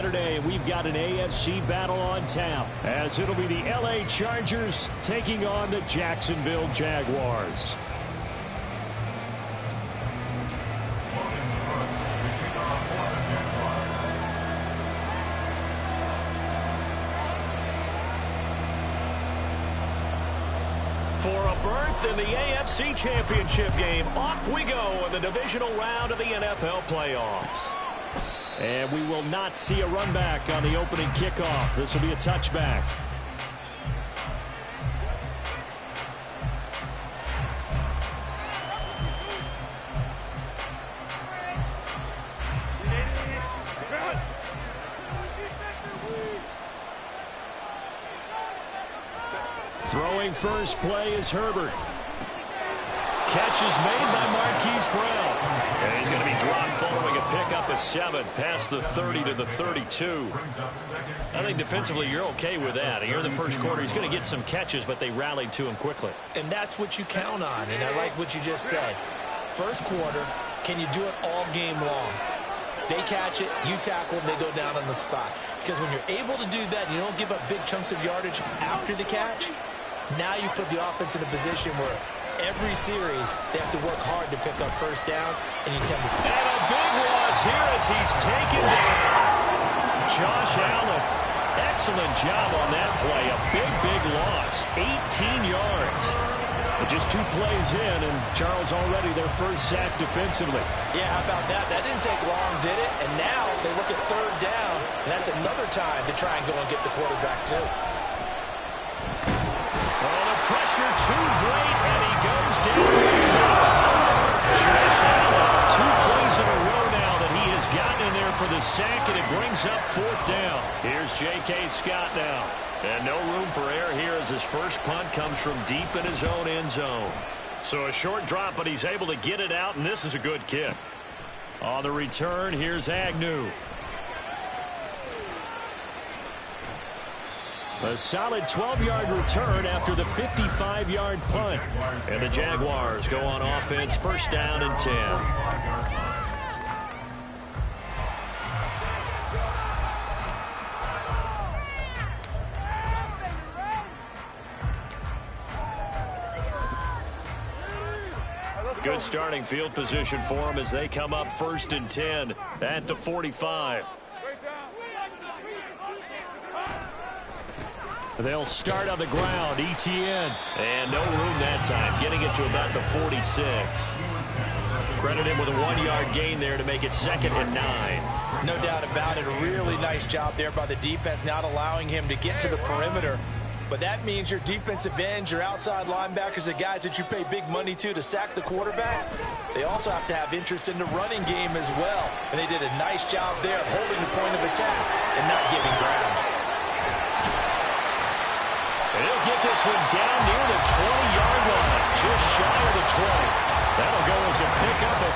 Saturday, we've got an AFC battle on tap, as it'll be the LA Chargers taking on the Jacksonville Jaguars. For a berth in the AFC Championship game, off we go in the divisional round of the NFL playoffs. And we will not see a run back on the opening kickoff. This will be a touchback. Throwing first play is Herbert. Catch is made by Marquise Brown. And he's going to be dropped following a pickup of 7 past the 30 to the 32. I think defensively you're okay with that. Here in the first quarter, he's going to get some catches, but they rallied to him quickly. And that's what you count on, and I like what you just said. First quarter, can you do it all game long? They catch it, you tackle them, they go down on the spot. Because when you're able to do that and you don't give up big chunks of yardage after the catch, now you put the offense in a position where every series they have to work hard to pick up first downs, and you tend to... And a big loss here as he's taken down. Josh Allen, excellent job on that play. A big loss, 18 yards. And just 2 plays in, and Charles already their first sack defensively. Yeah, how about that? That didn't take long, did it? And now they look at third down, and that's another time to try and go and get the quarterback too. Pressure too great, and he goes down. Josh Allen, 2 plays in a row now that he has gotten in there for the sack, and it brings up 4th down. Here's J.K. Scott now. And no room for error here as his first punt comes from deep in his own end zone. So a short drop, but he's able to get it out, and this is a good kick. On the return, here's Agnew. A solid 12-yard return after the 55-yard punt. And the Jaguars go on offense, first down and 10. Good starting field position for them as they come up first and 10 at the 45. They'll start on the ground. ETN. And no room that time. Getting it to about the 46. Credit him with a 1-yard gain there to make it 2nd and 9. No doubt about it. A really nice job there by the defense, not allowing him to get to the perimeter. But that means your defensive ends, your outside linebackers, the guys that you pay big money to sack the quarterback, they also have to have interest in the running game as well. And they did a nice job there of holding the point of attack and not giving ground. And he'll get this one down near the 20-yard line, just shy of the 20. That'll go as a pickup of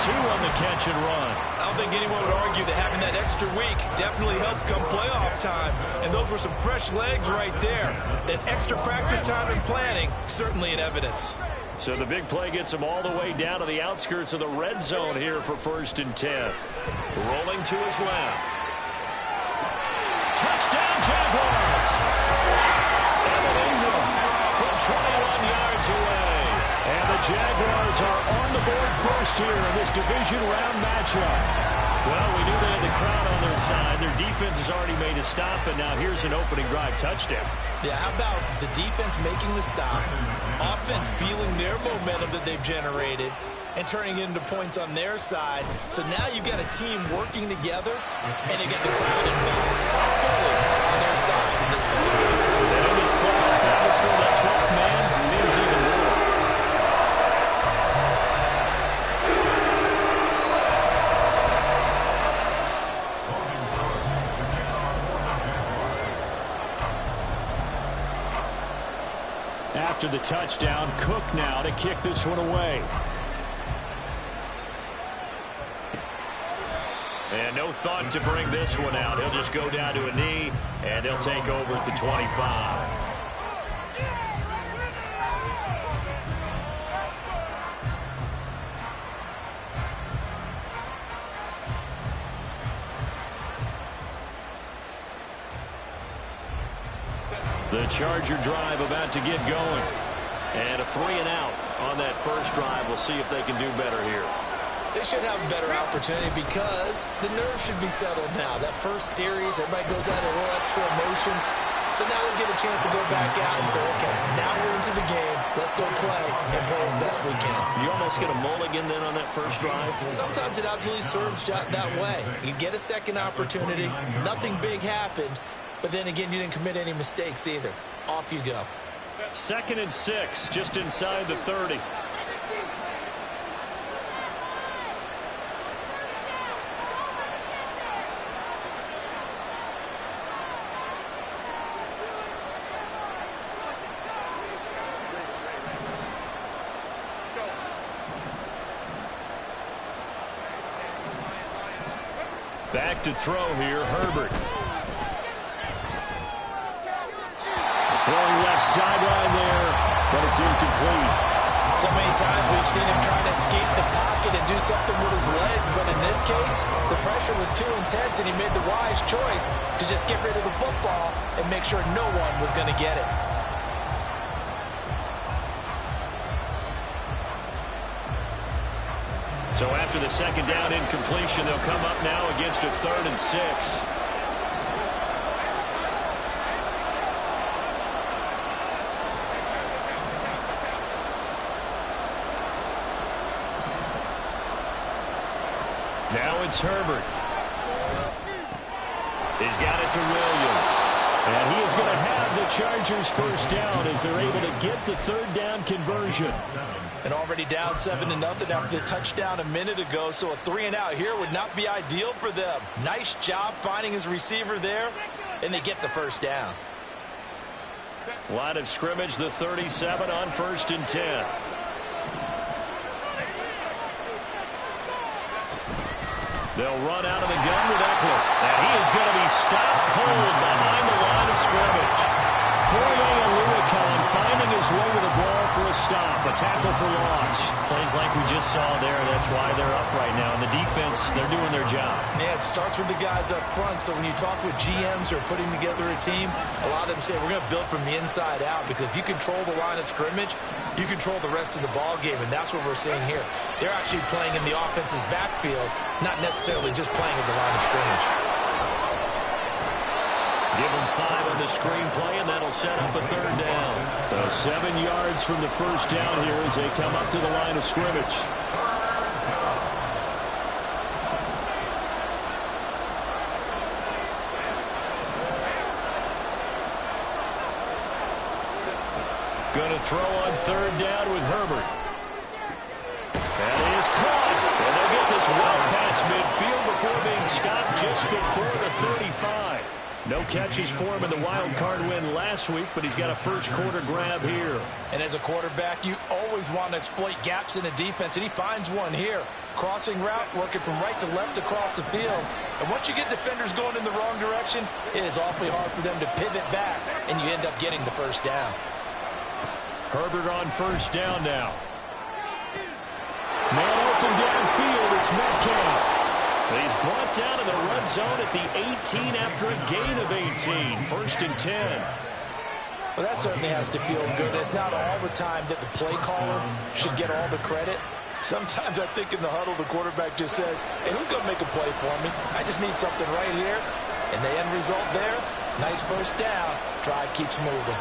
32 on the catch and run. I don't think anyone would argue that having that extra week definitely helps come playoff time. And those were some fresh legs right there. That extra practice time and planning, certainly in evidence. So the big play gets him all the way down to the outskirts of the red zone here for first and 10. Rolling to his left. Touchdown, Jaguars! From 21 yards away. And the Jaguars are on the board first here in this division round matchup. Well, we knew they had the crowd on their side. Their defense has already made a stop, and now here's an opening drive touchdown. Yeah, how about the defense making the stop, offense feeling their momentum that they've generated, and turning it into points on their side. So now you've got a team working together, and they get the crowd involved fully on their side in this ball game. And in this playoff atmosphere, that 12th man means even more. After the touchdown, Cook now to kick this one away. And no thought to bring this one out. He'll just go down to a knee, and they'll take over at the 25. The Charger drive about to get going. And a 3-and-out on that first drive. We'll see if they can do better here. They should have a better opportunity because the nerves should be settled now. That first series, everybody goes out a little extra emotion. So now they get a chance to go back out and say, okay, now we're into the game. Let's go play and play as best we can. You almost get a mulligan then on that first drive? Sometimes it absolutely serves that way. You get a second opportunity. Nothing big happened. But then again, you didn't commit any mistakes either. Off you go. 2nd and 6, just inside the 30. Back to throw here, Herbert. Throwing left sideline there, but it's incomplete. So many times we've seen him try to escape the pocket and do something with his legs, but in this case, the pressure was too intense and he made the wise choice to just get rid of the football and make sure no one was going to get it. So after the second down incompletion, they'll come up now against a 3rd and 6. Now it's Herbert. He's got it to Williams. And he is going to have the Chargers first down as they're able to get the 3rd down conversion. And already down 7-0 after the touchdown a minute ago, so a 3-and-out here would not be ideal for them. Nice job finding his receiver there, and they get the first down. Line of scrimmage, the 37 on 1st and 10. They'll run out of the gun with Eckler. And he is going to be stopped cold behind the line of scrimmage. Foye Oluokun finding his way to the ball for a stop. A tackle for loss. Plays like we just saw there. That's why they're up right now. And the defense, they're doing their job. Yeah, it starts with the guys up front. So when you talk with GMs who are putting together a team, a lot of them say we're going to build from the inside out. Because if you control the line of scrimmage, you control the rest of the ball game. And that's what we're seeing here. They're actually playing in the offense's backfield, not necessarily just playing at the line of scrimmage. Give him 5 on the screenplay, and that'll set up a 3rd down. So 7 yards from the first down here as they come up to the line of scrimmage. Going to throw on 3rd down with Herbert. That is caught. And they'll get this well past midfield before being stopped just before the 35. No catches for him in the wild card win last week, but he's got a first quarter grab here. And as a quarterback, you always want to exploit gaps in a defense, and he finds one here. Crossing route, working from right to left across the field. And once you get defenders going in the wrong direction, it is awfully hard for them to pivot back, and you end up getting the first down. Herbert on first down now. Man open downfield, it's Metcalf. He's brought down in the red zone at the 18 after a gain of 18. 1st and 10. Well, that certainly has to feel good. It's not all the time that the play caller should get all the credit. Sometimes I think in the huddle, the quarterback just says, hey, who's going to make a play for me? I just need something right here. And the end result there, nice first down. Drive keeps moving.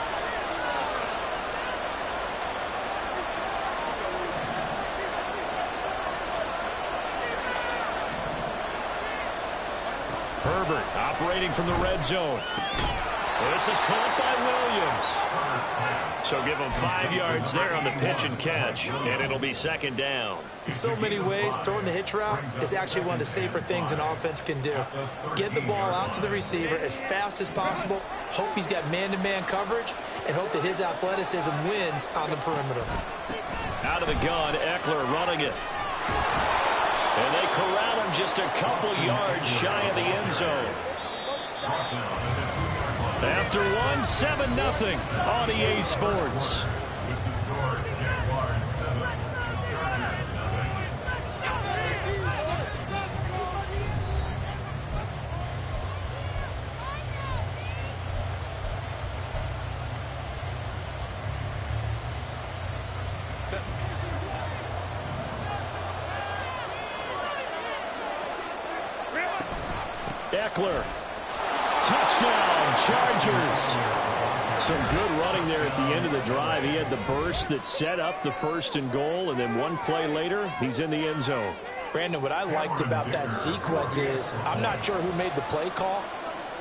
Herbert operating from the red zone. This is caught by Williams. So give him 5 yards there on the pitch and catch, and it'll be 2nd down. In so many ways, throwing the hitch route is actually one of the safer things an offense can do. Get the ball out to the receiver as fast as possible, hope he's got man-to-man coverage, and hope that his athleticism wins on the perimeter. Out of the gun, Eckler running it. And they corral him just a couple yards shy of the end zone. After one, 7-0 on EA Sports. Eckler. Touchdown, Chargers. Some good running there at the end of the drive. He had the burst that set up the 1st and goal, and then one play later, he's in the end zone. Brandon, what I liked about that sequence is I'm not sure who made the play call,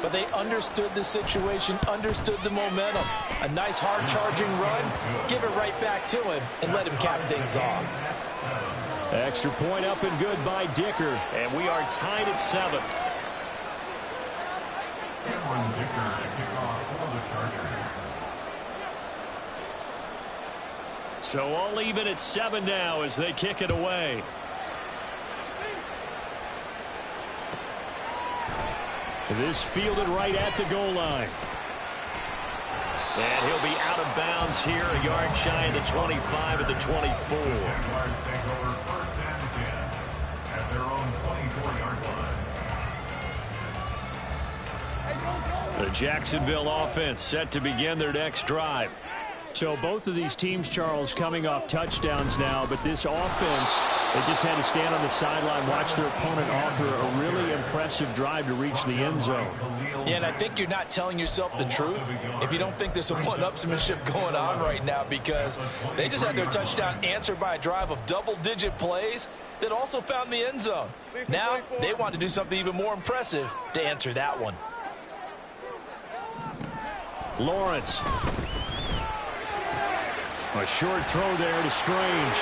but they understood the situation, understood the momentum. A nice hard-charging run, give it right back to him, and let him cap things off. Extra point up and good by Dicker, and we are tied at 7. So all even at 7 now as they kick it away. This fielded right at the goal line. And he'll be out of bounds here, a yard shy of the 25 at the 24. The Jacksonville offense set to begin their next drive. So both of these teams, Charles, coming off touchdowns now, but this offense, they just had to stand on the sideline, watch their opponent author a really impressive drive to reach the end zone. Yeah, and I think you're not telling yourself the truth if you don't think there's some one-upsmanship going on right now, because they just had their touchdown answered by a drive of double-digit plays that also found the end zone. Now they want to do something even more impressive to answer that one. Lawrence. A short throw there to Strange.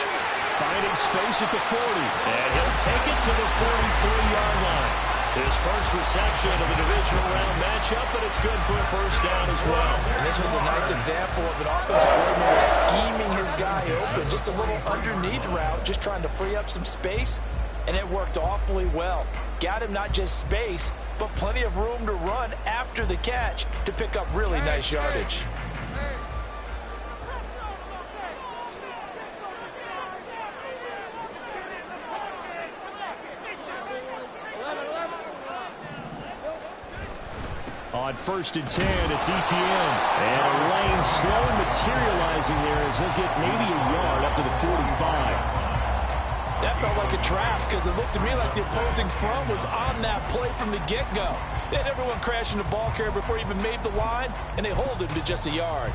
Finding space at the 40. And he'll take it to the 43-yard line. His first reception of the divisional round matchup, but it's good for a first down as well. And this was a nice example of an offensive coordinator scheming his guy open. Just a little underneath route, just trying to free up some space, and it worked awfully well. Got him not just space, but plenty of room to run after the catch to pick up really nice yardage. On 1st and 10, it's ETN. And a lane slow materializing there as he'll get maybe a yard up to the 45. That felt like a trap because it looked to me like the opposing front was on that play from the get-go. They had everyone crashing the ball carrier before he even made the line, and they hold him to just a yard.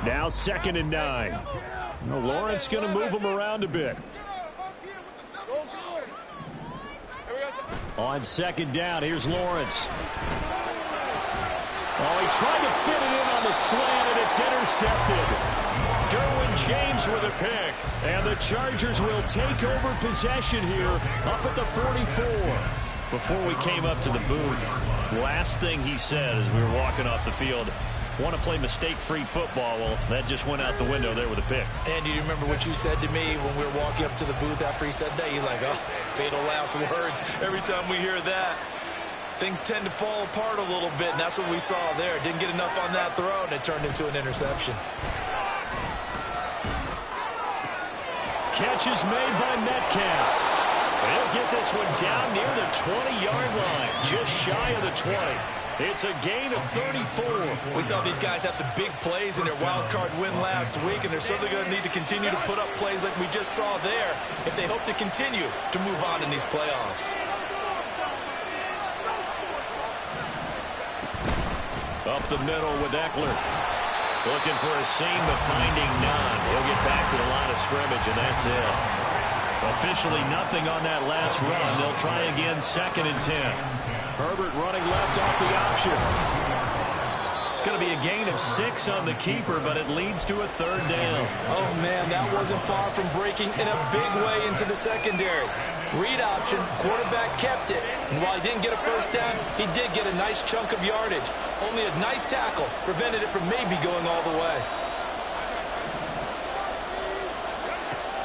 Now 2nd and 9. Well, Lawrence going to move him around a bit. On 2nd down, here's Lawrence. Oh, he tried to fit it in on the slant, and it's intercepted. Derwin James with a pick. And the Chargers will take over possession here up at the 44. Before we came up to the booth, last thing he said as we were walking off the field, want to play mistake-free football. Well, that just went out the window there with a pick. And do you remember what you said to me when we were walking up to the booth after he said that? You're like, oh, fatal last words. Every time we hear that, things tend to fall apart a little bit, and that's what we saw there. Didn't get enough on that throw, and it turned into an interception. Catch is made by Metcalf. He'll get this one down near the 20-yard line, just shy of the 20. It's a gain of 34. We saw these guys have some big plays in their wild card win last week, and they're certainly going to need to continue to put up plays like we just saw there if they hope to continue to move on in these playoffs. Up the middle with Eckler. Looking for a seam, but finding none. He'll get back to the line of scrimmage, and that's it. Officially nothing on that last run. They'll try again 2nd and 10. Herbert running left off the option. It's going to be a gain of 6 on the keeper, but it leads to a 3rd down. Oh, man, that wasn't far from breaking in a big way into the secondary. Read option, quarterback kept it. And while he didn't get a first down, he did get a nice chunk of yardage. Only a nice tackle prevented it from maybe going all the way.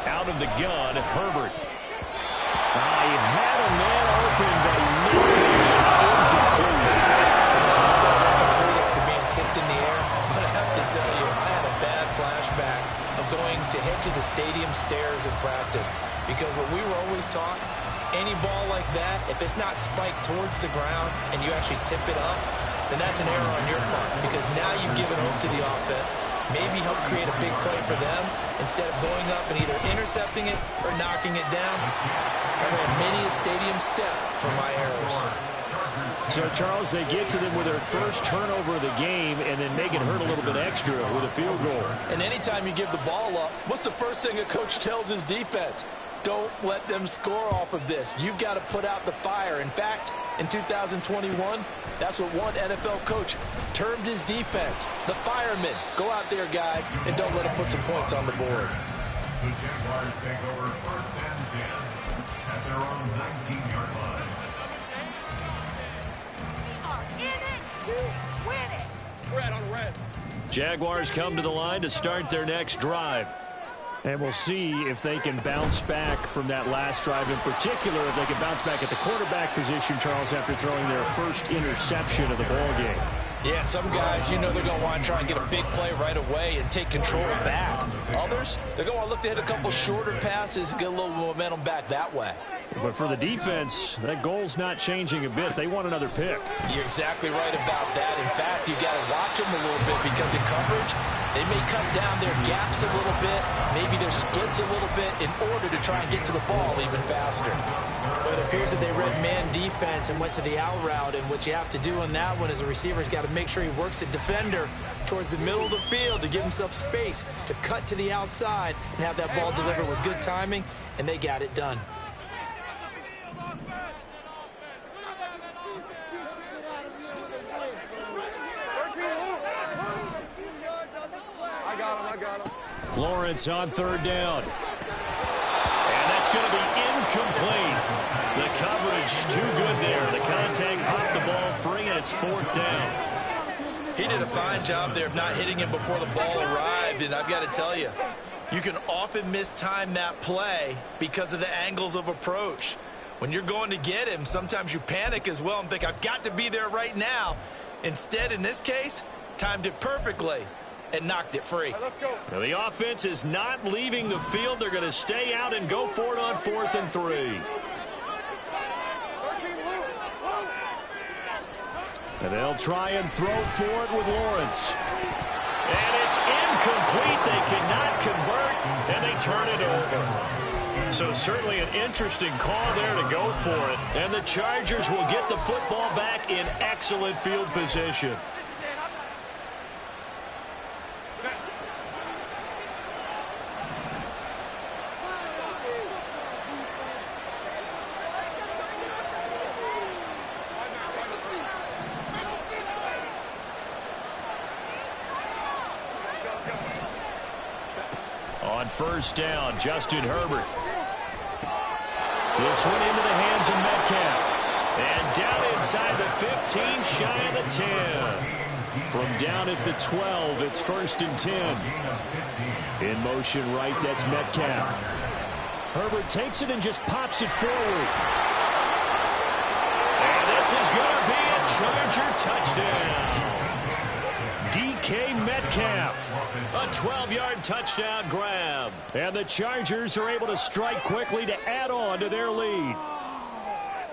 Out of the gun, Herbert. He had a man open, but he missed it. It's incomplete. After being tipped in the air, but I have to tell you, I had a bad flashback of going to head to the stadium stairs in practice, because what we were always taught, any ball like that, if it's not spiked towards the ground and you actually tip it up, then that's an error on your part, because now you've given hope to the offense. maybe help create a big play for them instead of going up and either intercepting it or knocking it down. I ran many a stadium step for my errors. So, Charles, they get to them with their first turnover of the game and then make it hurt a little bit extra with a field goal. And anytime you give the ball up, what's the first thing a coach tells his defense? Don't let them score off of this. You've got to put out the fire. In fact, in 2021, that's what one NFL coach termed his defense. The firemen. Go out there, guys, and don't let them put some points on the board. The Jaguars take over first and 10 at their own 19-yard line. Jaguars come to the line to start their next drive. And we'll see if they can bounce back from that last drive. In particular, if they can bounce back at the quarterback position, Charles, after throwing their first interception of the ball game. Yeah, some guys, you know they're going to want to try and get a big play right away and take control back. Others, they're going to look to hit a couple shorter passes and get a little momentum back that way. But for the defense, that goal's not changing a bit. They want another pick. You're exactly right about that. In fact, you got to watch them a little bit because in coverage, they may cut down their gaps a little bit, maybe their splits a little bit in order to try and get to the ball even faster. But it appears that they read man defense and went to the out route, and what you have to do on that one is a receiver's got to make sure he works the defender towards the middle of the field to give himself space to cut to the outside and have that ball delivered with good timing, and they got it done. Lawrence on third down. And that's going to be incomplete. The coverage too good there. The contact popped the ball free, and it's fourth down. He did a fine job there of not hitting him before the ball arrived, and I've got to tell you, you can often mistime that play because of the angles of approach. When you're going to get him, sometimes you panic as well and think, I've got to be there right now. Instead, in this case, timed it perfectly and knocked it free. Let's go. Now, the offense is not leaving the field. They're going to stay out and go for it on 4th and 3. And they'll try and throw for it with Lawrence. And it's incomplete. They cannot convert, and they turn it over. So certainly an interesting call there to go for it. And the Chargers will get the football back in excellent field position. On first down, Justin Herbert. This one into the hands of Metcalf. And down inside the 15, shy of the 10. From down at the 12, it's 1st and 10. In motion right, that's Metcalf. Herbert takes it and just pops it forward. And this is going to be a Charger touchdown. DK Metcalf, a 12-yard touchdown grab. And the Chargers are able to strike quickly to add on to their lead.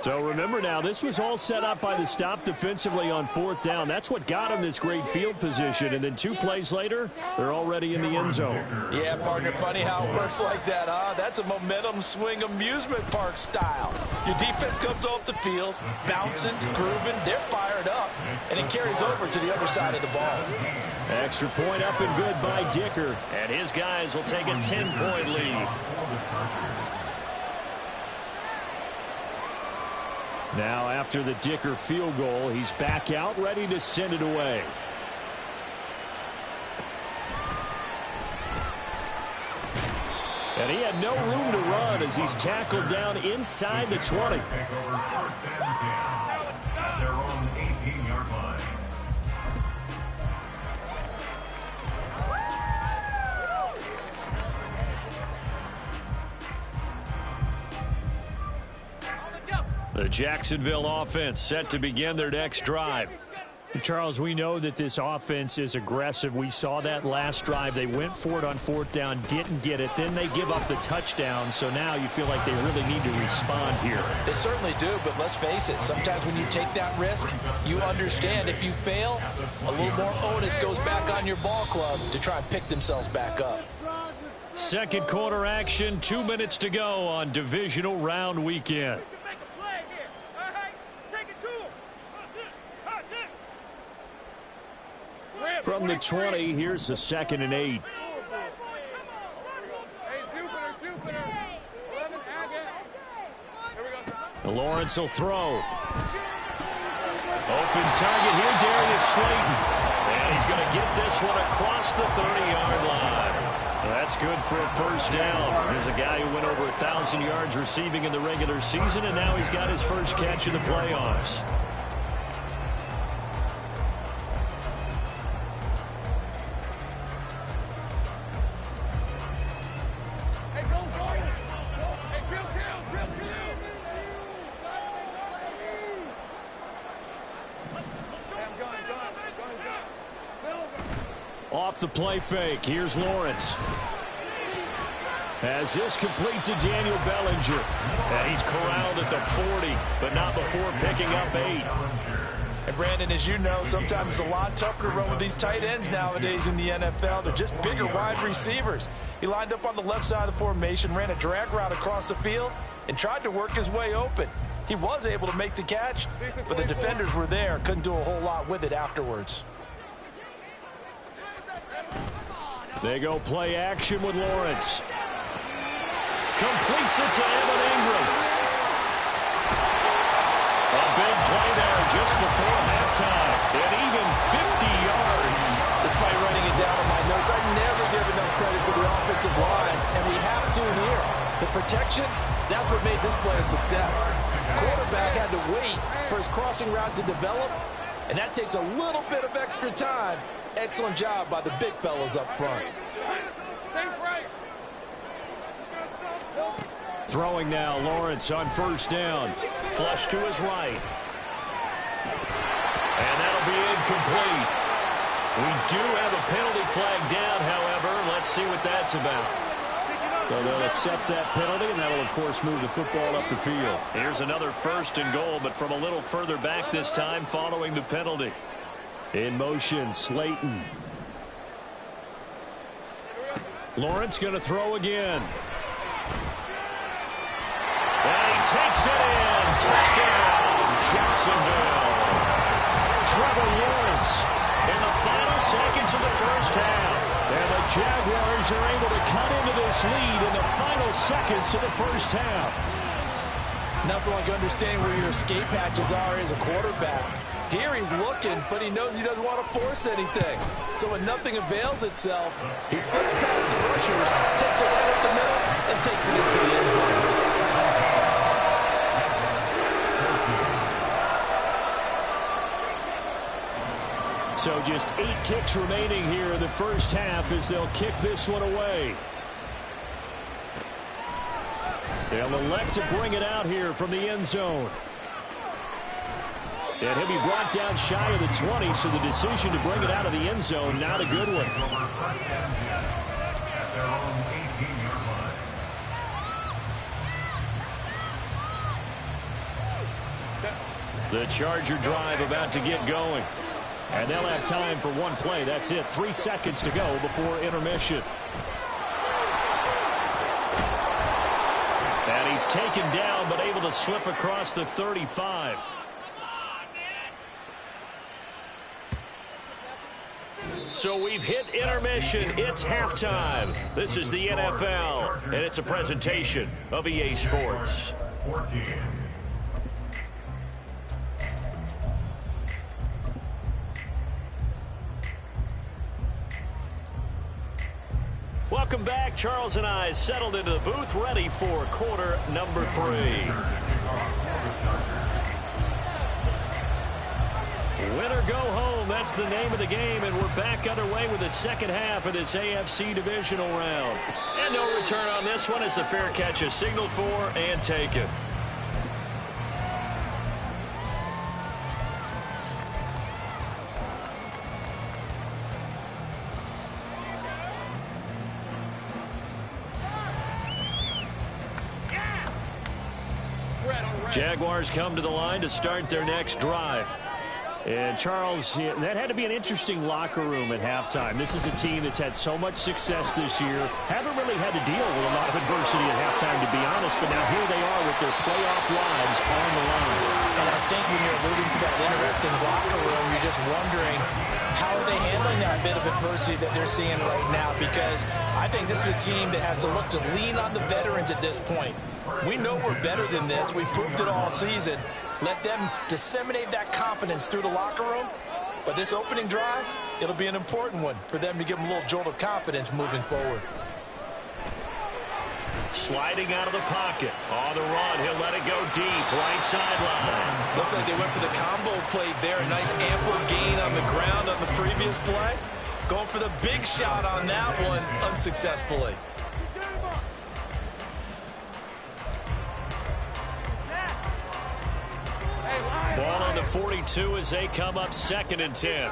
So remember now, this was all set up by the stop defensively on 4th down. That's what got them this great field position. And then 2 plays later, they're already in the end zone. Yeah, partner, funny how it works like that, huh? That's a momentum swing amusement park style. Your defense comes off the field, bouncing, grooving, they're fired up, and it carries over to the other side of the ball. Extra point up and good by Dicker. And his guys will take a 10-point lead. Now, after the Dicker field goal, he's back out, ready to send it away. And he had no room to run as he's tackled down inside the 20. At their own 18-yard line. The Jacksonville offense set to begin their next drive. Charles, we know that this offense is aggressive. We saw that last drive. They went for it on 4th down, didn't get it. Then they give up the touchdown. So now you feel like they really need to respond here. They certainly do, but let's face it. Sometimes when you take that risk, you understand if you fail, a little more onus goes back on your ball club to try and pick themselves back up. Second quarter action, 2 minutes to go on divisional round weekend. From the 20, here's the 2nd and 8. Lawrence will throw. Open target here, Darius Slayton. And he's going to get this one across the 30-yard line. That's good for a first down. There's a guy who went over 1,000 yards receiving in the regular season, and now he's got his first catch in the playoffs. Off the play fake, here's Lawrence. As this complete to Daniel Bellinger. And he's corralled at the 40, but not before picking up 8. And Brandon, as you know, sometimes it's a lot tougher to run with these tight ends nowadays in the NFL. They're just bigger wide receivers. He lined up on the left side of the formation, ran a drag route across the field, and tried to work his way open. He was able to make the catch, but the defenders were there, couldn't do a whole lot with it afterwards. They go play action with Lawrence. Completes it to Evan Ingram. A big play there just before halftime. And even 50 yards. Despite writing it down in my notes, I never give enough credit to the offensive line, and we have to here. The protection, that's what made this play a success. The quarterback had to wait for his crossing route to develop, and that takes a little bit of extra time. Excellent job by the big fellas up front. Throwing now, Lawrence on first down. Flush to his right. And that'll be incomplete. We do have a penalty flag down, however. Let's see what that's about. So they'll accept that penalty, and that will, of course, move the football up the field. Here's another 1st and goal, but from a little further back this time following the penalty. In motion, Slayton. Lawrence going to throw again. And he takes it in. Touchdown, Jacksonville. Trevor Lawrence in the final seconds of the first half. And the Jaguars are able to cut into this lead in the final seconds of the first half. Nothing like understanding where your escape hatches are as a quarterback. Here he's looking, but he knows he doesn't want to force anything. So when nothing avails itself, he slips past the rushers, takes it right up the middle, and takes it into the end zone. So just 8 ticks remaining here in the first half as they'll kick this one away. They'll elect to bring it out here from the end zone. And he'll be brought down shy of the 20, so the decision to bring it out of the end zone, not a good one. The Charger drive about to get going. And they'll have time for one play. That's it. 3 seconds to go before intermission. And he's taken down, but able to slip across the 35. So we've hit intermission. It's halftime. This is the NFL, and it's a presentation of EA Sports. 14. Welcome back. Charles and I settled into the booth, ready for quarter number 3. Win or go home, that's the name of the game, and we're back underway with the second half of this AFC divisional round. And no return on this one as the fair catch is signaled for and taken. Jaguars come to the line to start their next drive. And, Charles, that had to be an interesting locker room at halftime. This is a team that's had so much success this year. Haven't really had to deal with a lot of adversity at halftime, to be honest. But now here they are with their playoff lives on the line. And I think when you're alluding to that interesting locker room, you're just wondering how are they handling that bit of adversity that they're seeing right now, because I think this is a team that has to look to lean on the veterans at this point. We know we're better than this. We've proved it all season. Let them disseminate that confidence through the locker room. But this opening drive, it'll be an important one for them to give them a little jolt of confidence moving forward. Sliding out of the pocket. On the run, he'll let it go deep. Right sideline. Looks like they went for the combo play there. A nice ample gain on the ground on the previous play. Going for the big shot on that one unsuccessfully. Ball on the 42 as they come up 2nd and 10.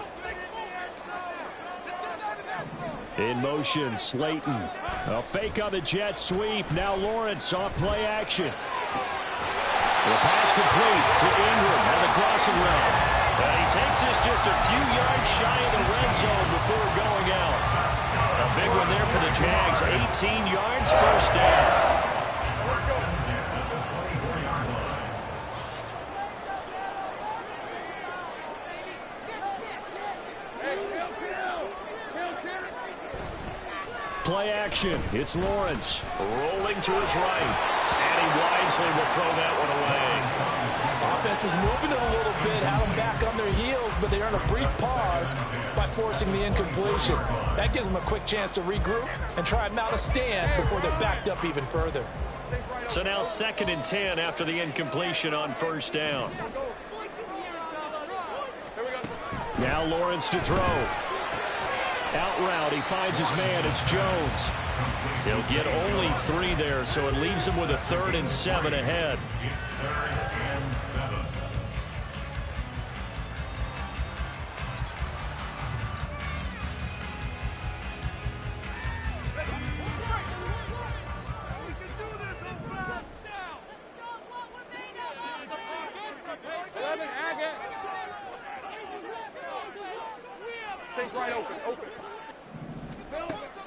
In motion, Slayton. A fake on the jet sweep. Now Lawrence off play action. The pass complete to Ingram on the crossing route. And he takes this just a few yards shy of the red zone before going out. A big one there for the Jags. 18 yards, first down. Play action. It's Lawrence rolling to his right. And he wisely will throw that one away. Offense was moving it a little bit, had them back on their heels, but they earned a brief pause by forcing the incompletion. That gives them a quick chance to regroup and try and mount a stand before they're backed up even further. So now 2nd and 10 after the incompletion on first down. Now Lawrence to throw. Out route, he finds his man. It's Jones. He'll get only 3 there, so it leaves him with a 3rd and 7 ahead. It's 3rd and 7.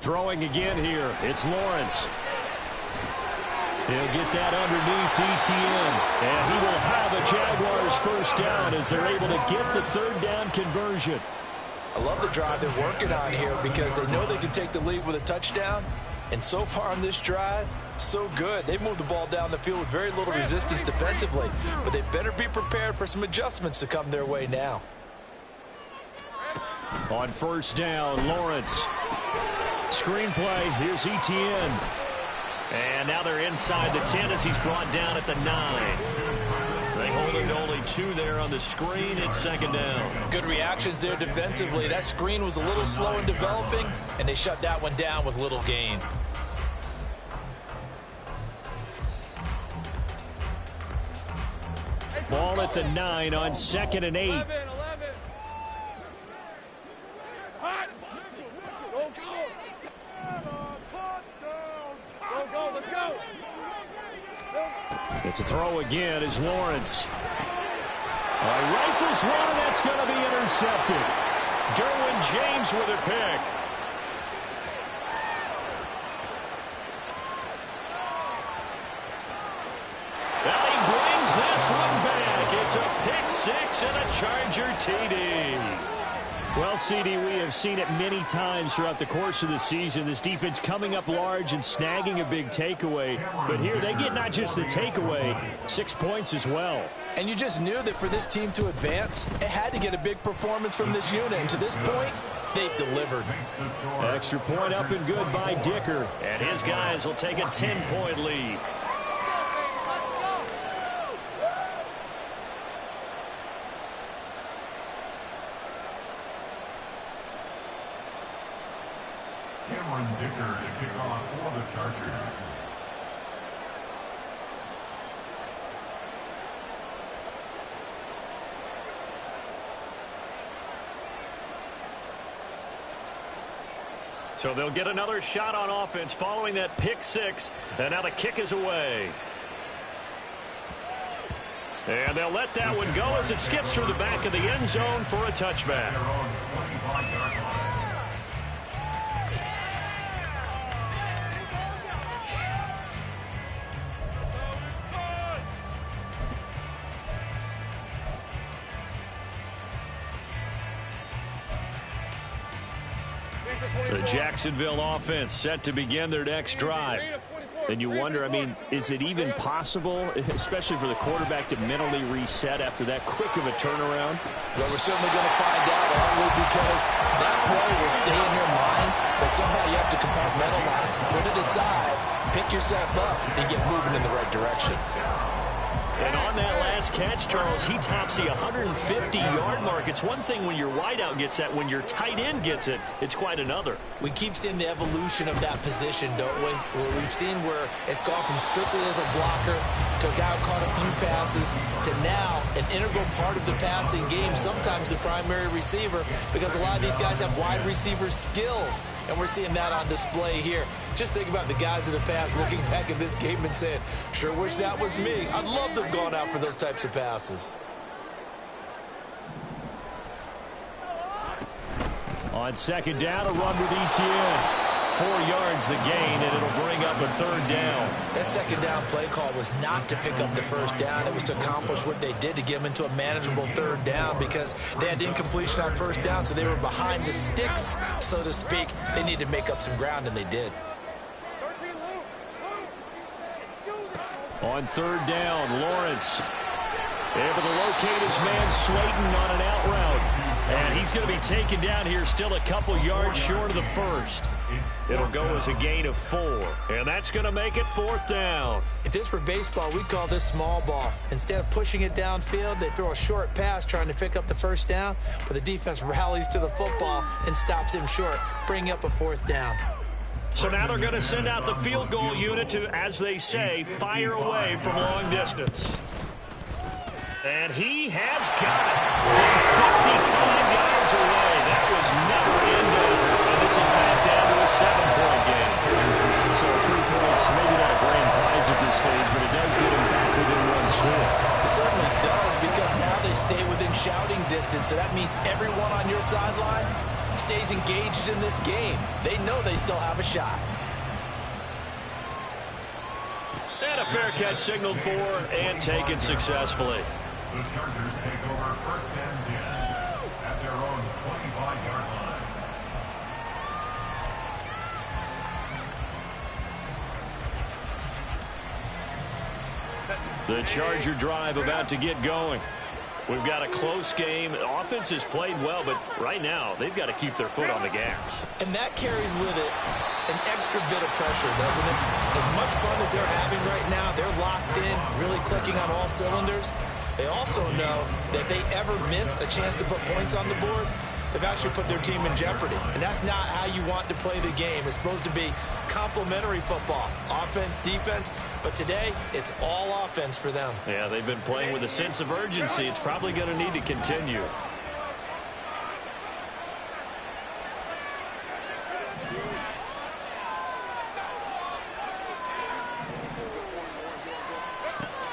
Throwing again here. It's Lawrence. He'll get that underneath ETN. And he will have a Jaguars first down as they're able to get the 3rd down conversion. I love the drive they're working on here because they know they can take the lead with a touchdown. And so far on this drive, so good. They've moved the ball down the field with very little resistance defensively. But they better be prepared for some adjustments to come their way now. On first down, Lawrence. Screenplay, here's ETN. And now they're inside the 10 as he's brought down at the 9. They hold him to only 2 there on the screen. It's 2nd down. Good reactions there defensively. That screen was a little slow in developing, and they shut that one down with little gain. Ball at the 9 on 2nd and 8. It's a throw again as Lawrence. Rifles one, and that's going to be intercepted. Derwin James with a pick. And he brings this one back. It's a pick 6 and a Charger TD. Well, CD, we have seen it many times throughout the course of the season. This defense coming up large and snagging a big takeaway. But here they get not just the takeaway, 6 points as well. And you just knew that for this team to advance, it had to get a big performance from this unit. And to this point, they've delivered. Extra point up and good by Dicker. And his guys will take a 10-point lead. Cameron Dicker to kick off for the Chargers. So they'll get another shot on offense following that pick 6. And now the kick is away. And they'll let that one go as it skips through the back of the end zone for a touchback. The Jacksonville offense set to begin their next drive. And you wonder, I mean, is it even possible, especially for the quarterback, to mentally reset after that quick of a turnaround? Well, we're certainly going to find out, aren't we? Because that play will stay in your mind, but somehow you have to compartmentalize, put it aside, pick yourself up, and get moving in the right direction. And on that last catch, Charles, he tops the 150-yard mark. It's one thing when your wideout gets that. When your tight end gets it, it's quite another. We keep seeing the evolution of that position, don't we? Where we've seen where it's gone from strictly as a blocker to a guy who caught a few passes to now an integral part of the passing game, sometimes the primary receiver, because a lot of these guys have wide receiver skills, and we're seeing that on display here. Just think about the guys in the past looking back at this game and saying, sure wish that was me. I'd love to have gone out for those types of passes. On second down, a run with Etienne. 4 yards the gain, and it'll bring up a third down. That second down play call was not to pick up the first down. It was to accomplish what they did to get them into a manageable third down because they had incompletion on first down, so they were behind the sticks, so to speak. They needed to make up some ground, and they did. On third down, Lawrence able to locate his man Slayton on an out route. And he's going to be taken down here, still a couple yards short of the first. It'll go as a gain of 4. And that's going to make it fourth down. If this were baseball, we'd call this small ball. Instead of pushing it downfield, they throw a short pass trying to pick up the first down, but the defense rallies to the football and stops him short, bringing up a fourth down. So now they're going to send out the field goal unit to, as they say, fire away from long distance. And he has got it from 55 yards away. That was never in doubt. And this is back down to a 7-point game. So 3 points, maybe not a grand prize at this stage, but it does get him back within one score. It certainly does, because now they stay within shouting distance. So that means everyone on your sideline stays engaged in this game. They know they still have a shot. And a fair catch signaled for and taken successfully. The Chargers take over first and 10 at their own 25-yard line. The Charger drive about to get going. We've got a close game. The offense has played well, but right now they've got to keep their foot on the gas. And that carries with it an extra bit of pressure, doesn't it? As much fun as they're having right now, they're locked in, really clicking on all cylinders. They also know that they ever miss a chance to put points on the board, they've actually put their team in jeopardy. And that's not how you want to play the game. It's supposed to be complementary football, offense, defense. But today, it's all offense for them. Yeah, they've been playing with a sense of urgency. It's probably going to need to continue.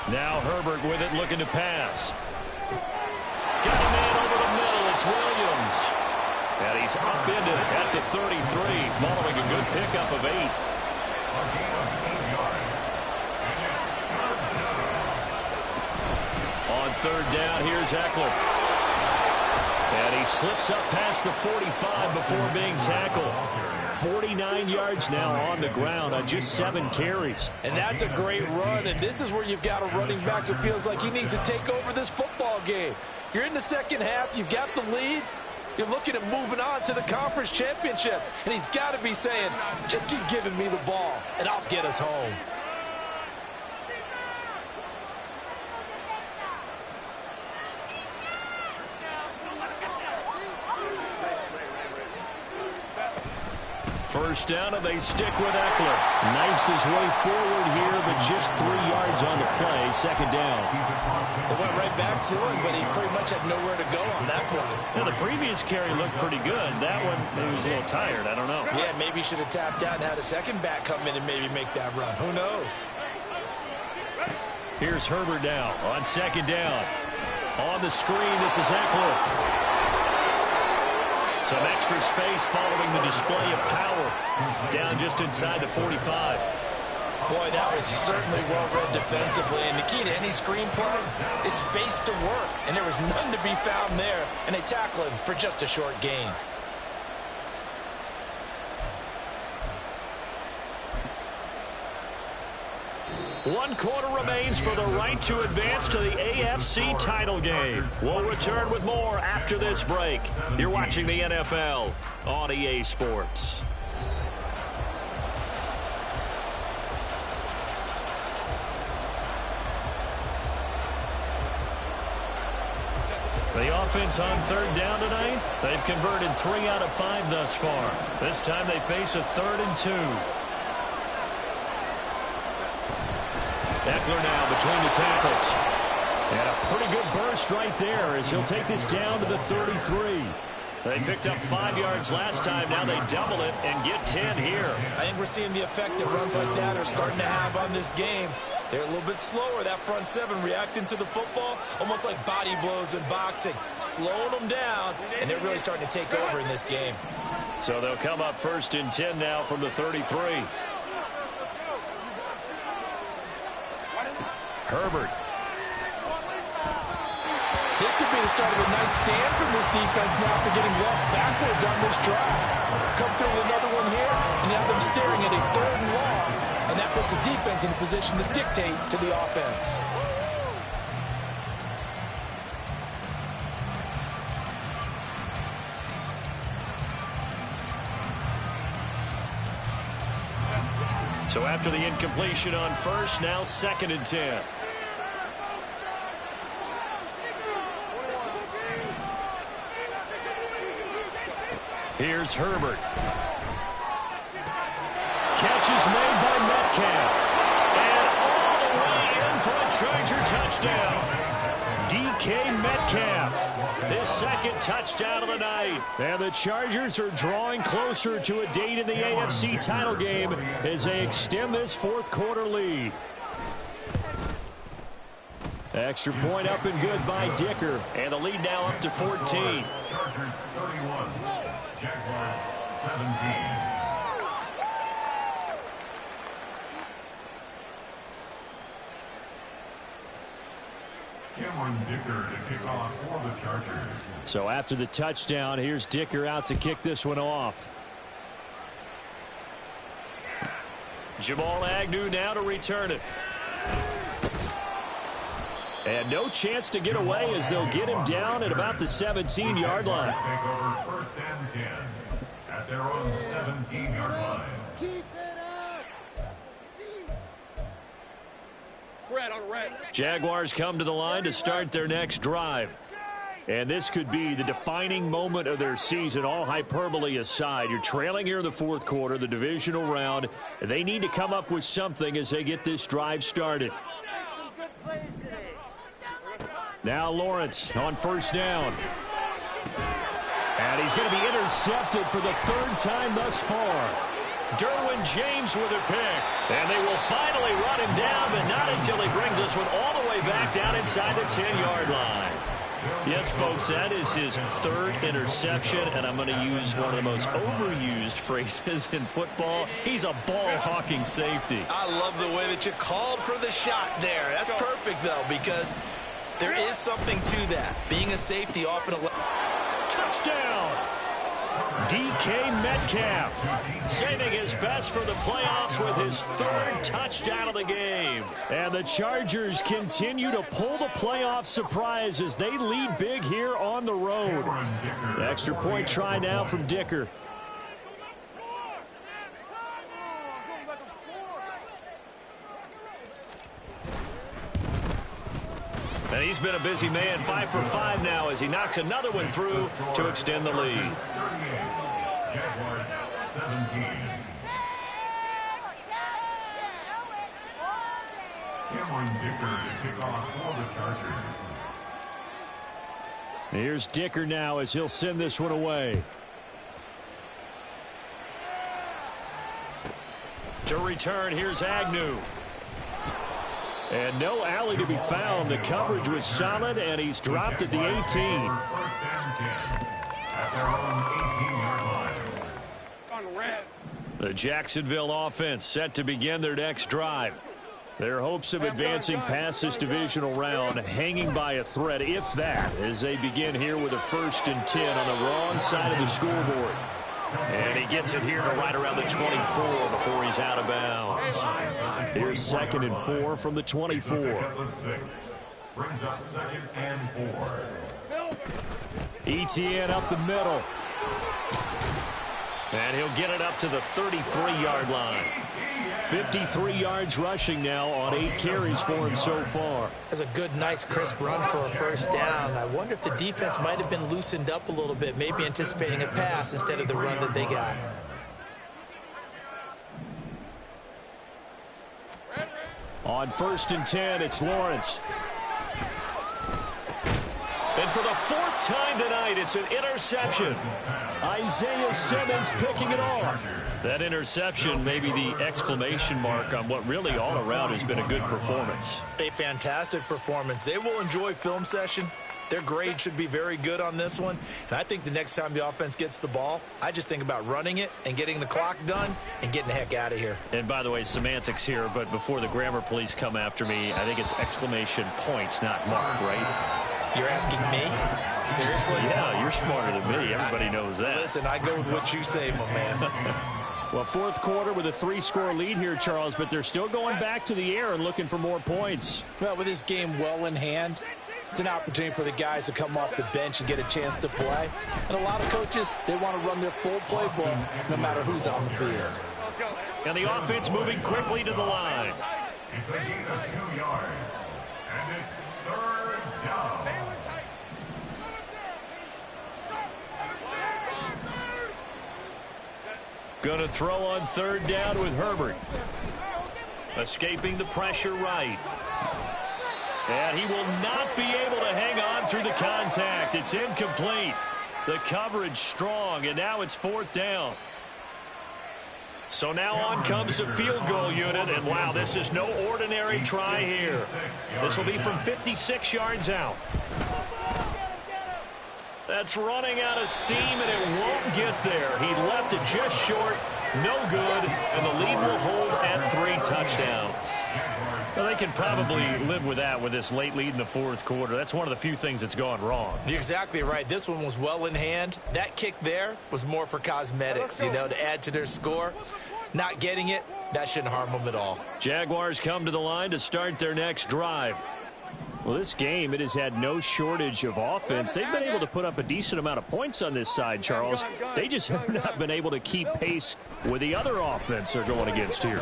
Now Herbert with it, looking to pass. Got a man over the middle. It's Williams. And he's upended at the 33, following a good pickup of 8. On third down, here's Eckler. And he slips up past the 45 before being tackled. 49 yards now on the ground on just 7 carries. And that's a great run, and this is where you've got a running back who feels like he needs to take over this football game. You're in the second half, you've got the lead, you're looking at moving on to the conference championship, and he's got to be saying, just keep giving me the ball, and I'll get us home. First down, and they stick with Eckler. Knifes his way forward here, but just 3 yards on the play. Second down. They went right back to him, but he pretty much had nowhere to go on that play. Now, the previous carry looked pretty good. That one, he was a little tired. I don't know. Yeah, maybe he should have tapped out and had a second back come in and maybe make that run. Who knows? Here's Herbert now on second down. On the screen, this is Eckler. Some extra space following the display of power. Down just inside the 45. Boy, that was certainly well-read defensively. And the key to any screenplay is space to work. And there was none to be found there. And they tackle him for just a short gain. One quarter remains for the right to advance to the AFC title game. We'll return with more after this break. You're watching the NFL on EA Sports. The offense on third down tonight, they've converted 3 out of 5 thus far. This time they face a 3rd and 2. Eckler now between the tackles. And a pretty good burst right there as he'll take this down to the 33. They picked up 5 yards last time. Now they double it and get 10 here. I think we're seeing the effect that runs like that are starting to have on this game. They're a little bit slower, that front 7, reacting to the football, almost like body blows in boxing, slowing them down, and they're really starting to take over in this game. So they'll come up 1st and 10 now from the 33. Herbert. This could be the start of a nice stand from this defense now after getting walked backwards on this drive. Come through with another one here, and now them staring at a 3rd and long. And that puts the defense in a position to dictate to the offense. So after the incompletion on 1st, now 2nd and 10. Here's Herbert. Catch is made by Metcalf. And all the way in for a Charger touchdown. DK Metcalf, his 2nd touchdown of the night. And the Chargers are drawing closer to a date in the AFC title game as they extend this 4th quarter lead. Extra point up and good by Dicker. And the lead now up to 14. Chargers 31, Jaguars 17. Cameron Dicker to kick off for the Chargers. So after the touchdown, here's Dicker out to kick this one off. Jamal Agnew now to return it. And no chance to get away as they'll get him down at about the 17-yard line. Take over 1st and 10 at their own 17-yard line. Jaguars come to the line to start their next drive. And this could be the defining moment of their season, all hyperbole aside. You're trailing here in the 4th quarter, the divisional round. They need to come up with something as they get this drive started. Now Lawrence on 1st down. And he's going to be intercepted for the 3rd time thus far. Derwin James with a pick. And they will finally run him down, but not until he brings this one all the way back down inside the 10-yard line. Yes, folks, that is his 3rd interception, and I'm going to use one of the most overused phrases in football. He's a ball-hawking safety. I love the way that you called for the shot there. That's perfect, though, because there is something to that. Being a safety often touchdown! DK Metcalf saving his best for the playoffs with his 3rd touchdown of the game. And the Chargers continue to pull the playoff surprise as they lead big here on the road. The extra point try now from Dicker. And he's been a busy man, 5 for 5 now as he knocks another one through to extend the lead. Jaguars 17. Cameron Dicker to kick off for the Chargers. Here's Dicker now as he'll send this one away. To return, here's Agnew. And no alley to be found. The coverage was solid, and he's dropped at the 18. First and 10 at their own 18-yard line. The Jacksonville offense set to begin their next drive. Their hopes of advancing past this divisional round hanging by a thread, if that, as they begin here with a 1st and 10 on the wrong side of the scoreboard. And he gets it here to right around the 24 before he's out of bounds. Here's 2nd and 4 from the 24. Brings up 2nd and 4. ETN up the middle. And he'll get it up to the 33-yard line. 53 yards rushing now on 8 carries for him so far. That's a good, nice, crisp run for a 1st down. I wonder if the defense might have been loosened up a little bit, maybe anticipating a pass instead of the run that they got. On 1st and 10, it's Lawrence. And for the 4th time tonight, it's an interception. Isaiah Simmons picking it off. That interception may be the exclamation mark on what really all around has been a good performance. A fantastic performance. They will enjoy film session. Their grade should be very good on this one. And I think the next time the offense gets the ball, I just think about running it and getting the clock done and getting the heck out of here. And by the way, semantics here, but before the grammar police come after me, I think it's exclamation points, not mark, right? You're asking me? Seriously? Yeah, you're smarter than me. Everybody knows that. Listen, I go with what you say, my man. Well, 4th quarter with a 3-score lead here, Charles, but they're still going back to the air and looking for more points. Well, with this game well in hand, it's an opportunity for the guys to come off the bench and get a chance to play. And a lot of coaches, they want to run their full playbook no matter who's on the field. And the offense moving quickly to the line. It's a gain of 2 yards. And it's 3rd down. Going to throw on 3rd down with Herbert. Escaping the pressure right. And he will not be able to hang on through the contact. It's incomplete. The coverage strong, and now it's 4th down. So now on comes the field goal unit, and wow, this is no ordinary try here. This will be from 56 yards out. That's running out of steam, and it won't get there. He left it just short, no good, and the lead will hold at 3 touchdowns. Well, they can probably live with that with this late lead in the 4th quarter. That's one of the few things that's gone wrong. You're exactly right. This one was well in hand. That kick there was more for cosmetics, you know, to add to their score. Not getting it, that shouldn't harm them at all. Jaguars come to the line to start their next drive. Well, this game, it has had no shortage of offense. They've been able to put up a decent amount of points on this side, Charles. They just have not been able to keep pace with the other offense they're going against here.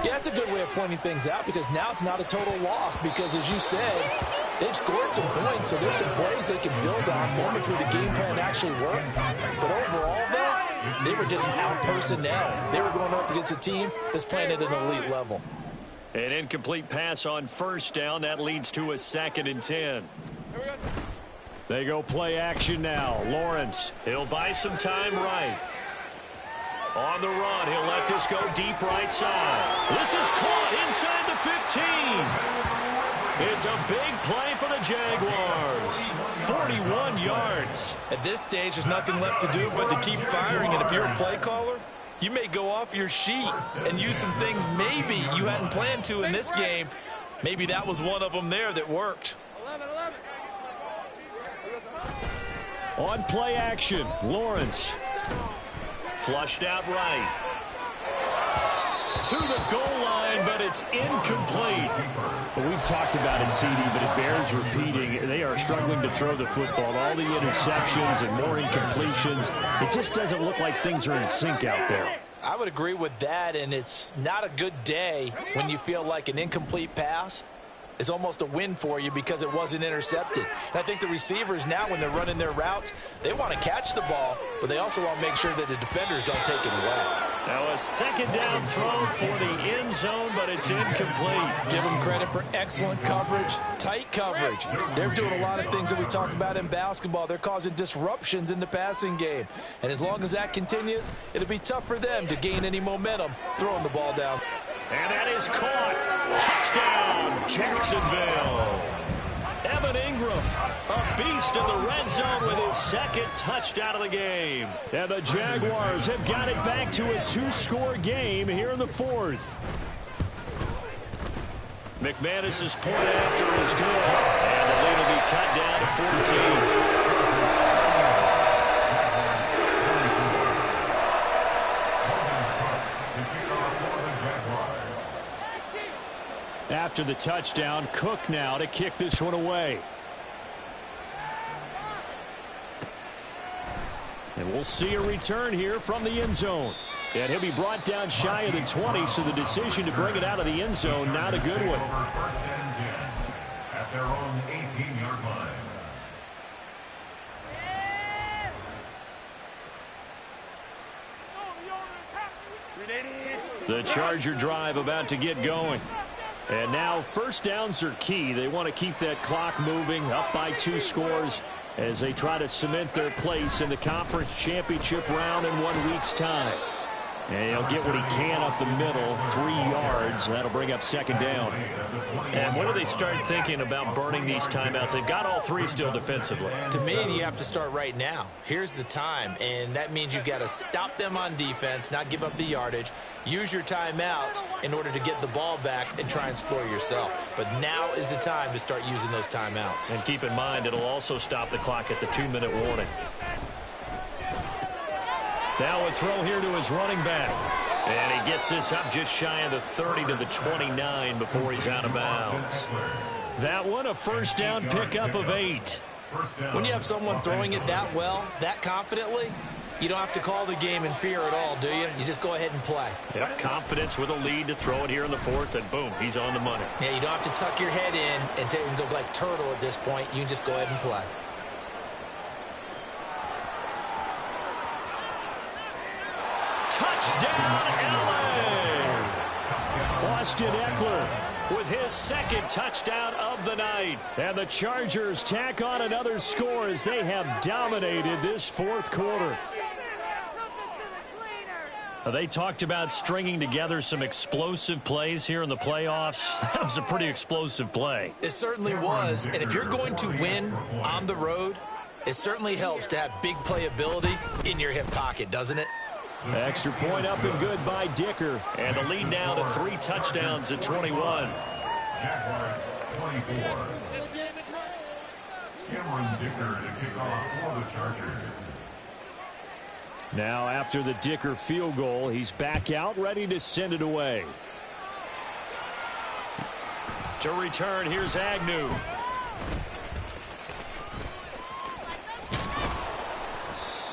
Yeah, that's a good way of pointing things out because now it's not a total loss because, as you said, they've scored some points, so there's some plays they can build on, moments where the game plan actually worked. But overall, though, they were just out personnel. They were going up against a team that's playing at an elite level. An incomplete pass on 1st down. That leads to a 2nd and 10. They go play action now. Lawrence, he'll buy some time right. On the run, he'll let this go deep right side. This is caught inside the 15. It's a big play for the Jaguars. 41 yards. At this stage, there's nothing left to do but to keep firing, and if you're a play caller, you may go off your sheet and use some things maybe you hadn't planned to in this game. Maybe that was one of them there that worked. On play action, Lawrence. Flushed out right. To the goal line, but it's incomplete. Well, we've talked about it, CD, but it bears repeating. They are struggling to throw the football. All the interceptions and more incompletions. It just doesn't look like things are in sync out there. I would agree with that, and it's not a good day when you feel like an incomplete pass is almost a win for you because it wasn't intercepted. And I think the receivers now, when they're running their routes, they want to catch the ball, but they also want to make sure that the defenders don't take it away. Now a 2nd down throw for the end zone, but it's incomplete. Give them credit for excellent coverage, tight coverage. They're doing a lot of things that we talk about in basketball. They're causing disruptions in the passing game. And as long as that continues, it'll be tough for them to gain any momentum throwing the ball down. And that is caught. Touchdown, Jacksonville. Evan Ingram, a beast in the red zone with his second touchdown of the game. And the Jaguars have got it back to a 2-score game here in the fourth. McManus's point after is good. And the lead will be cut down to 14. After the touchdown, Cook now to kick this one away. And we'll see a return here from the end zone. And he'll be brought down shy of the 20, so the decision to bring it out of the end zone, not a good one. First and 10 at their own 18-yard line. The Charger drive about to get going. And now first downs are key. They want to keep that clock moving, up by 2 scores as they try to cement their place in the conference championship round in 1 week's time. And he'll get what he can up the middle, 3 yards. That'll bring up second down. And when do they start thinking about burning these timeouts? They've got all 3 still defensively. To me, you have to start right now. Here's the time, and that means you've got to stop them on defense, not give up the yardage, use your timeouts in order to get the ball back and try and score yourself. But now is the time to start using those timeouts. And keep in mind, it'll also stop the clock at the 2-minute warning. Now a throw here to his running back. And he gets this up just shy of the 30 to the 29 before he's out of bounds. That one, a first down pickup of 8. When you have someone throwing it that well, that confidently, you don't have to call the game in fear at all, do you? You just go ahead and play. Yep, confidence with a lead to throw it here in the fourth, and boom, he's on the money. Yeah, you don't have to tuck your head in and go like turtle at this point. You can just go ahead and play. Touchdown, LA! Austin Eckler with his second touchdown of the night. And the Chargers tack on another score as they have dominated this fourth quarter. They talked about stringing together some explosive plays here in the playoffs. That was a pretty explosive play. It certainly was. And if you're going to win on the road, it certainly helps to have big playability in your hip pocket, doesn't it? Extra point up and good by Dicker. And the lead now to 3 touchdowns at 21. Jaguars 24. Cameron Dicker to kick off for the Chargers. Now after the Dicker field goal, he's back out ready to send it away. To return, here's Agnew.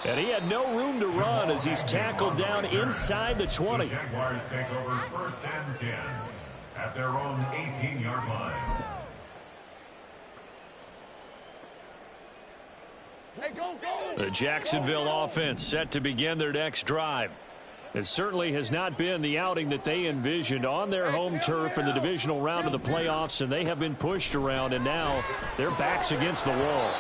And he had no room to run as he's tackled down inside the 20. The Jaguars take over first and 10 at their own 18-yard line. The Jacksonville offense set to begin their next drive. It certainly has not been the outing that they envisioned on their home turf in the divisional round of the playoffs, and they have been pushed around, and now their backs against the wall.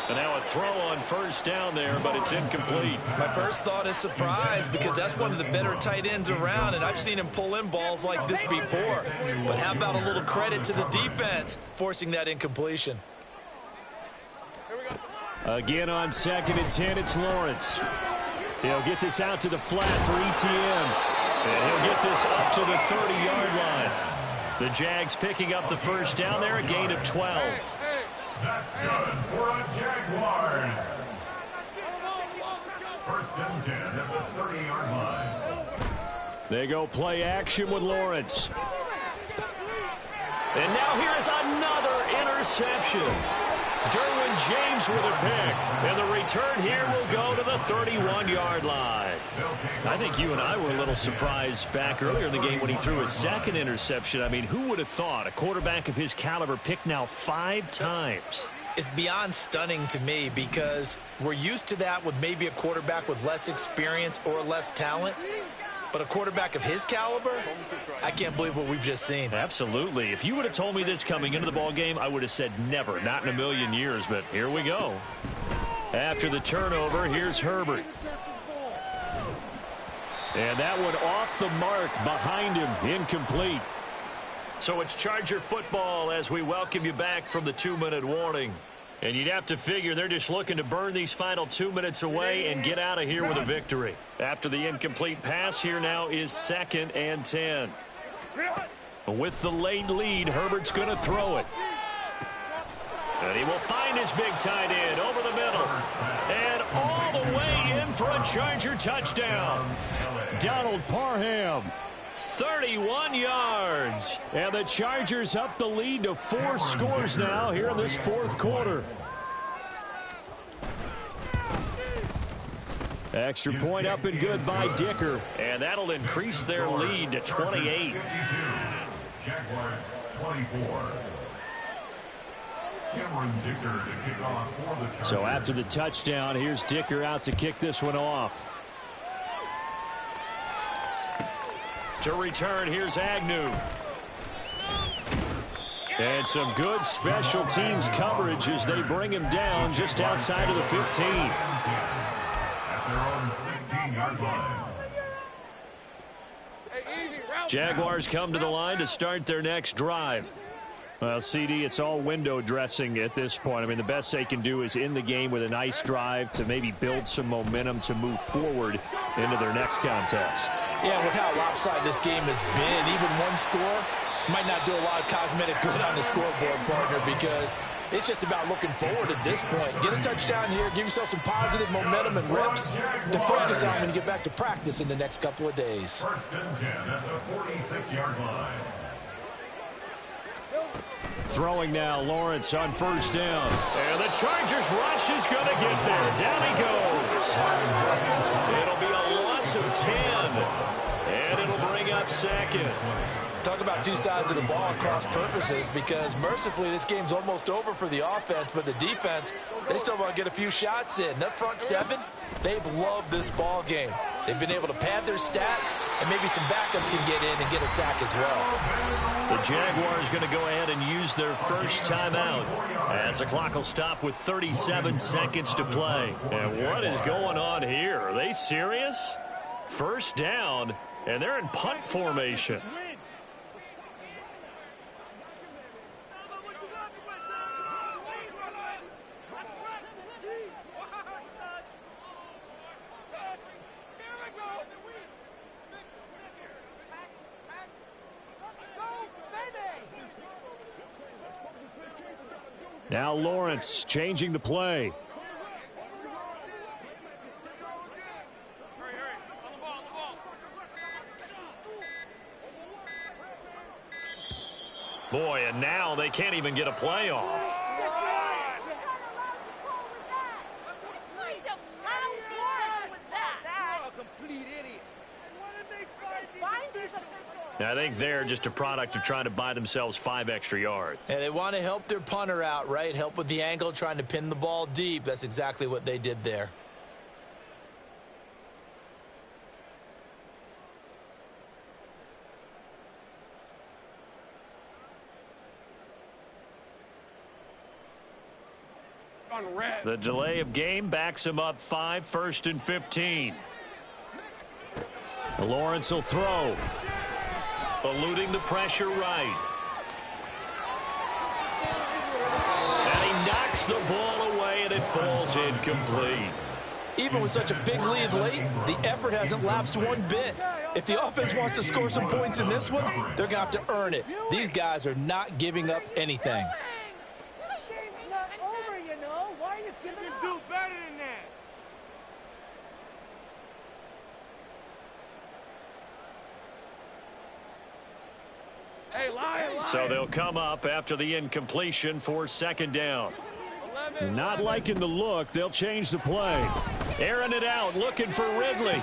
And now a throw on first down there, but it's incomplete. My first thought is surprise because that's one of the better tight ends around, and I've seen him pull in balls like this before. But how about a little credit to the defense forcing that incompletion? Again on 2nd and 10, it's Lawrence. He'll get this out to the flat for ETN. And he'll get this up to the 30-yard line. The Jags picking up the first down there, a gain of 12. That's good for a Jaguars. First and 10 at the 30-yard line. They go play action with Lawrence. And now here is another interception. Derwin James with a pick. And the return here will go to the 31-yard line. I think you and I were a little surprised back earlier in the game when he threw his second interception. I mean, who would have thought a quarterback of his caliber picked now 5 times? It's beyond stunning to me because we're used to that with maybe a quarterback with less experience or less talent. But a quarterback of his caliber, I can't believe what we've just seen. Absolutely. If you would have told me this coming into the ball game, I would have said never, not in a million years. But here we go. After the turnover, here's Herbert. And that one off the mark behind him, incomplete. So it's Charger football as we welcome you back from the 2-minute warning. And you'd have to figure they're just looking to burn these final 2 minutes away and get out of here with a victory. After the incomplete pass, here now is 2nd and 10. With the late lead, Herbert's going to throw it. And he will find his big tight end over the middle. And all the way in for a Charger touchdown. Donald Parham, 31 yards. And the Chargers up the lead to 4 scores now here in this 4th quarter. Extra point up and good by Dicker. And that'll increase their lead to 28. Jaguars 24. Cameron Dicker to kick off for the Chargers. So after the touchdown, here's Dicker out to kick this one off. To return, here's Agnew. And some good special teams coverage as they bring him down just outside of the 15. At their own 16-yard line. Jaguars come to the line to start their next drive. Well, CD, it's all window dressing at this point. I mean, the best they can do is in the game with a nice drive to maybe build some momentum to move forward into their next contest. Yeah, with how lopsided this game has been, even one score might not do a lot of cosmetic good on the scoreboard, partner, because it's just about looking forward at this point. Get a touchdown here, give yourself some positive momentum and reps to focus on when you get back to practice in the next couple of days. 1st and 10 at the 46-yard line. Throwing now, Lawrence on 1st down. And the Chargers rush is going to get there. Down he goes. It'll be a loss of 10. And it'll bring up 2nd. Talk about two sides of the ball cross purposes, because mercifully this game's almost over for the offense, but the defense, they still want to get a few shots in. That front 7, they've loved this ball game. They've been able to pad their stats, and maybe some backups can get in and get a sack as well. The Jaguars going to go ahead and use their first timeout as the clock will stop with 37 seconds to play. And what is going on here? Are they serious? 1st down, and they're in punt formation. Now Lawrence changing the play. Boy, and now they can't even get a play off. I think they're just a product of trying to buy themselves 5 extra yards. And they want to help their punter out, right? Help with the angle, trying to pin the ball deep. That's exactly what they did there. The delay of game backs him up 5, 1st and 15. Lawrence will throw. Eluding the pressure right. And he knocks the ball away, and it falls incomplete. Even with such a big lead late, the effort hasn't lapsed one bit. If the offense wants to score some points in this one, they're going to have to earn it. These guys are not giving up anything. So they'll come up after the incompletion for 2nd down. Not liking the look. They'll change the play. Airing it out, looking for Ridley.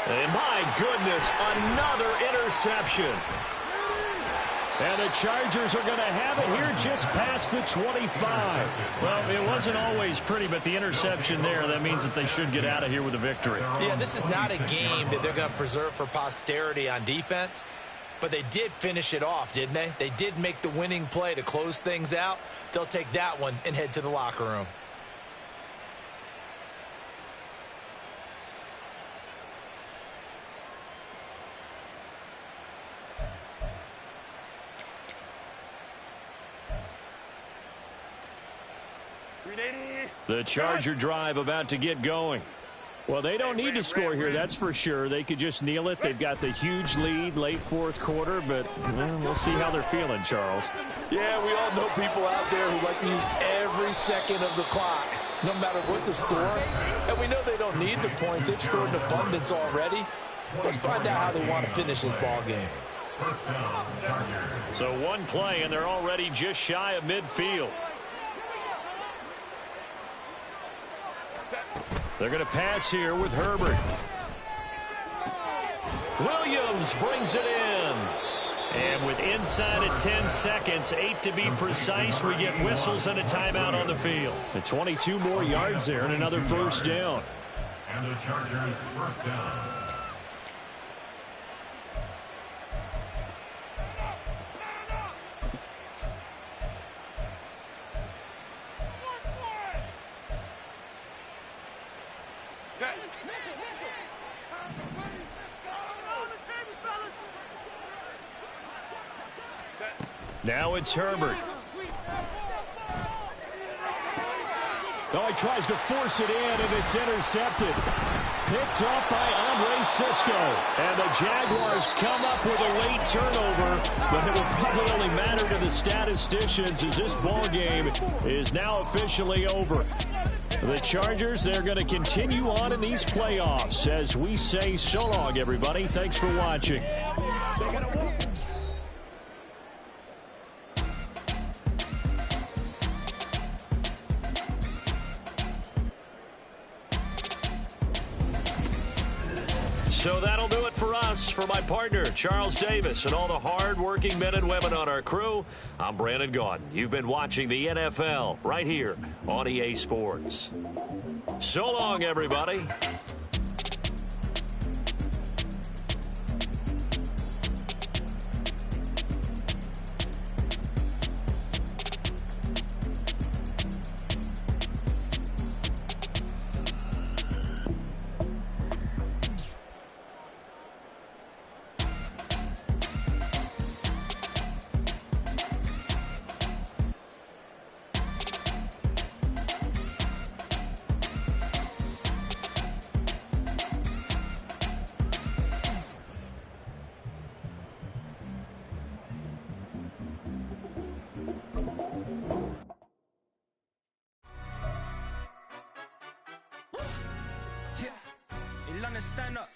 And my goodness, another interception. And the Chargers are going to have it here just past the 25. Well, it wasn't always pretty, but the interception there, that means that they should get out of here with a victory. Yeah, this is not a game that they're going to preserve for posterity on defense. But they did finish it off, didn't they? They did make the winning play to close things out. They'll take that one and head to the locker room. The Charger drive about to get going. Well, they don't need to score here, that's for sure. They could just kneel it. They've got the huge lead late fourth quarter, but we'll see how they're feeling, Charles. Yeah, we all know people out there who like to use every second of the clock, no matter what the score. And we know they don't need the points. They've scored in abundance already. Let's find out how they want to finish this ball game. So one play, and they're already just shy of midfield. They're going to pass here with Herbert. Williams brings it in. And with inside of 10 seconds, 8 to be precise, we get whistles and a timeout on the field. And 22 more yards there and another first down. And the Chargers first down. Now it's Herbert. Oh, he tries to force it in, and it's intercepted. Picked up by Andre Cisco. And the Jaguars come up with a late turnover, but it will probably only matter to the statisticians as this ball game is now officially over. The Chargers, they're going to continue on in these playoffs as we say so long, everybody. Thanks for watching. So that'll do it for us. For my partner, Charles Davis, and all the hard-working men and women on our crew, I'm Brandon Gaudin. You've been watching the NFL right here on EA Sports. So long, everybody. Stand up.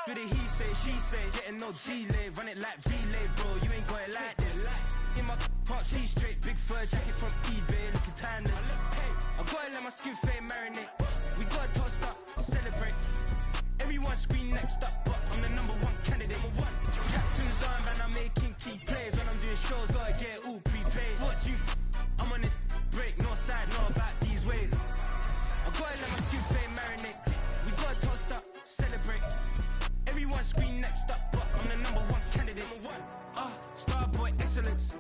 Do the he say, she say, getting no delay, run it like relay, bro. You ain't got it like this. In my can't see straight, big fur jacket from eBay, looking timeless. I gotta let my skin fade marinate. We gotta toast up, celebrate. Everyone scream next up, but I'm the #1 candidate. Captain's arm, and I'm making key plays. When I'm doing shows, gotta get all prepaid. What you? I'm on it, break, no side, no about these ways. I gotta let my skin fade marinate. We gotta toast up, celebrate. Everyone scream next up, but I'm the #1 candidate. Starboy excellence.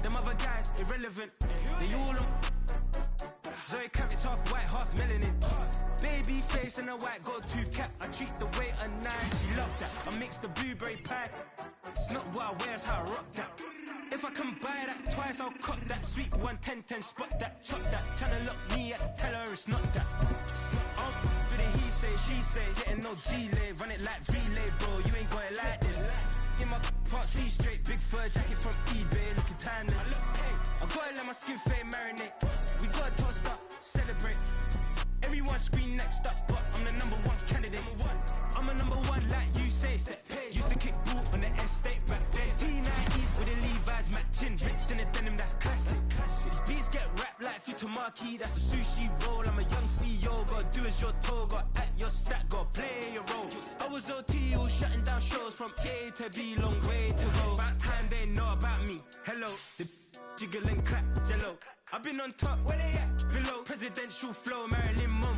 Them other guys irrelevant. They all on. Zoe Kravitz half white, half melanin. Baby face and a white gold tooth cap. I treat the waiter nice, she love that. I mix the blueberry pie. It's not what I wear, it's how I rock that. If I can buy that twice, I'll cut that. Sweet 110, spot that, chop that. Tryna lock me at the teller, it's not that. Do the he say, she say, getting no delay. Run it like relay, bro, you ain't got it like this. In my can't see straight, big fur jacket from eBay, looking timeless. I gotta let my skin fade marinate. We gotta toast up, celebrate. Everyone scream next up, but I'm the #1 candidate. I'm a #1 like you say, set page. Used to kick ball on the estate back then. T90s with the Levi's matching. Rips in the denim, that's classic. These beats get wrapped like Futamaki, that's a sushi roll. I'm a young CEO, gotta do as you're told. Gotta act your stat, gotta play your role. I was OT, all shutting down shows from A to B, long way to go. About time they know about me. Hello, the jiggle and clap, jello. I've been on top, where they at? Below, presidential flow, Marilyn Monroe.